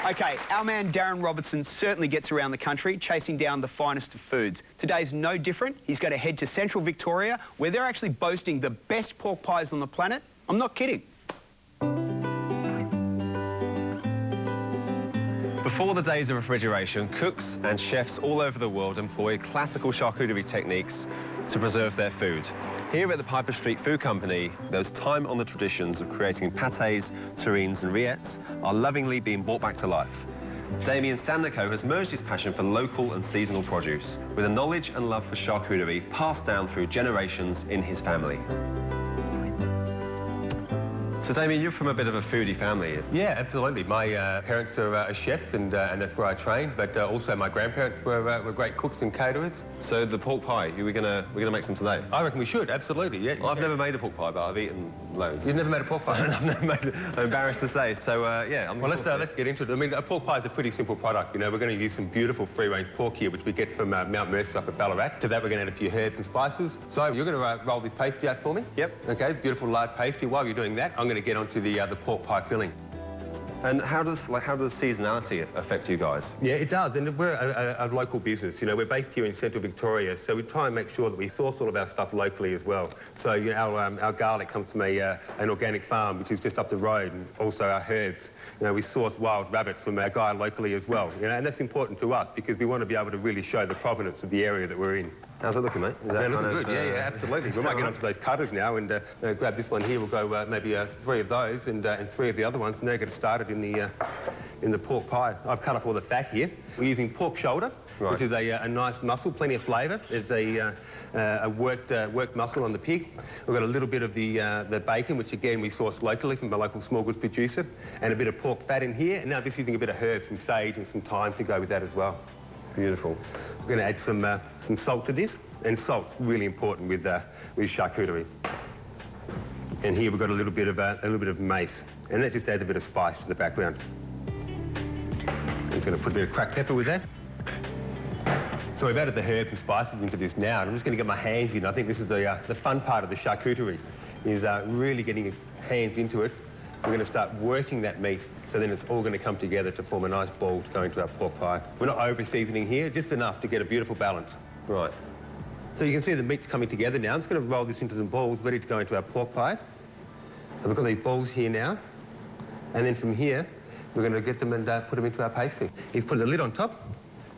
Okay, our man Darren Robertson certainly gets around the country chasing down the finest of foods. Today's no different. He's going to head to central Victoria, where they're actually boasting the best pork pies on the planet. I'm not kidding. Before the days of refrigeration, cooks and chefs all over the world employ classical charcuterie techniques to preserve their food. Here at the Piper Street Food Company, those time-honoured traditions of creating pâtés, terrines and rillettes are lovingly being brought back to life. Damian Sandercock has merged his passion for local and seasonal produce with a knowledge and love for charcuterie passed down through generations in his family. So, Damian, you're from a bit of a foodie family. Yeah, absolutely. My parents are chefs, and that's where I trained. But also, my grandparents were great cooks and caterers. So, the pork pie, we're gonna make some today. I reckon we should. Absolutely. Yeah. Well, I've never made a pork pie, but I've eaten loads. You've never made a pork pie? I've never made it. I'm embarrassed to say. So, yeah. Well, let's get into it. I mean, a pork pie is a pretty simple product. You know, we're going to use some beautiful free-range pork here, which we get from Mount Mercer up at Ballarat. To that, we're going to add a few herbs and spices. So, you're going to roll this pastry out for me. Yep. Okay. Beautiful large pastry. While you're doing that, I'm going to get onto the pork pie filling. And how does seasonality affect you guys? Yeah, it does, and we're a local business. You know, we're based here in central Victoria, so we try and make sure that we source all of our stuff locally as well. So, you know, our garlic comes from an organic farm, which is just up the road, and also our herbs. You know, we source wild rabbit from our guy locally as well. You know, and that's important to us because we want to be able to really show the provenance of the area that we're in. How's it looking, mate? Is that looking good? Yeah, absolutely. We might get onto those cutters now and grab this one here. We'll go maybe 3 of those and 3 of the other ones, and now get it started in the pork pie. I've cut off all the fat here. We're using pork shoulder, right, which is a nice muscle, plenty of flavour. It's a worked muscle on the pig. We've got a little bit of the bacon, which again we source locally from a local small goods producer, and a bit of pork fat in here. And now just using a bit of herbs, some sage and some thyme to go with that as well. Beautiful. We're going to add some salt to this, and salt's really important with charcuterie. And here we've got a little bit of mace, and that just adds a bit of spice to the background. I'm just going to put a bit of cracked pepper with that. So we've added the herbs and spices into this now, and I'm just going to get my hands in. I think this is the fun part of the charcuterie, is really getting your hands into it. We're going to start working that meat, so then it's all going to come together to form a nice ball to go into our pork pie. We're not over-seasoning here, just enough to get a beautiful balance. Right. So you can see the meat's coming together now. I'm just going to roll this into some balls ready to go into our pork pie. So we've got these balls here now. And then from here, we're going to get them and put them into our pastry. He's put the lid on top,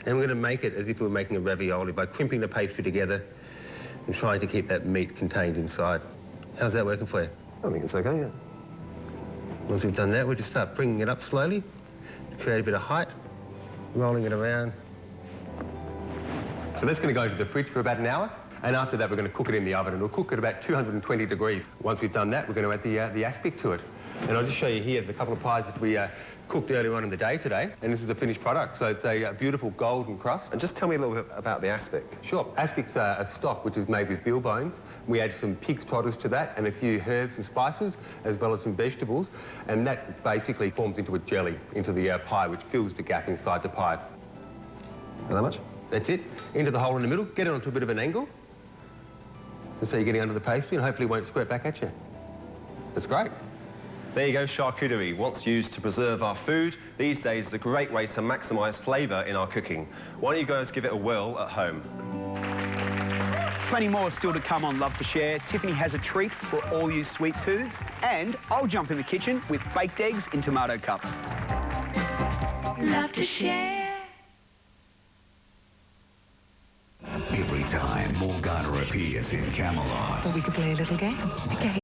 and we're going to make it as if we were making a ravioli by crimping the pastry together and trying to keep that meat contained inside. How's that working for you? I think it's okay, yeah. Once we've done that, we'll just start bringing it up slowly to create a bit of height, rolling it around. So that's going to go into the fridge for about an hour, and after that we're going to cook it in the oven, and we'll cook at about 220 degrees. Once we've done that, we're going to add the aspic to it. And I'll just show you here the couple of pies that we cooked earlier on in the day today, and this is the finished product. So it's a beautiful golden crust. And just tell me a little bit about the aspic. Sure. Aspic's a stock which is made with veal bones. We add some pig's trotters to that and a few herbs and spices, as well as some vegetables, and that basically forms into a jelly, into the pie, which fills the gap inside the pie. And that much? That's it. Into the hole in the middle, get it onto a bit of an angle, and so you're getting under the pastry, and hopefully it won't squirt back at you. That's great. There you go, charcuterie, once used to preserve our food, these days is a great way to maximise flavour in our cooking. Why don't you guys give it a whirl at home? Plenty more still to come on Love to Share. Tiffany has a treat for all you sweet tooths, and I'll jump in the kitchen with baked eggs in tomato cups. Love to Share. Every time Morgana appears in Camelot. Well, we could play a little game. Okay.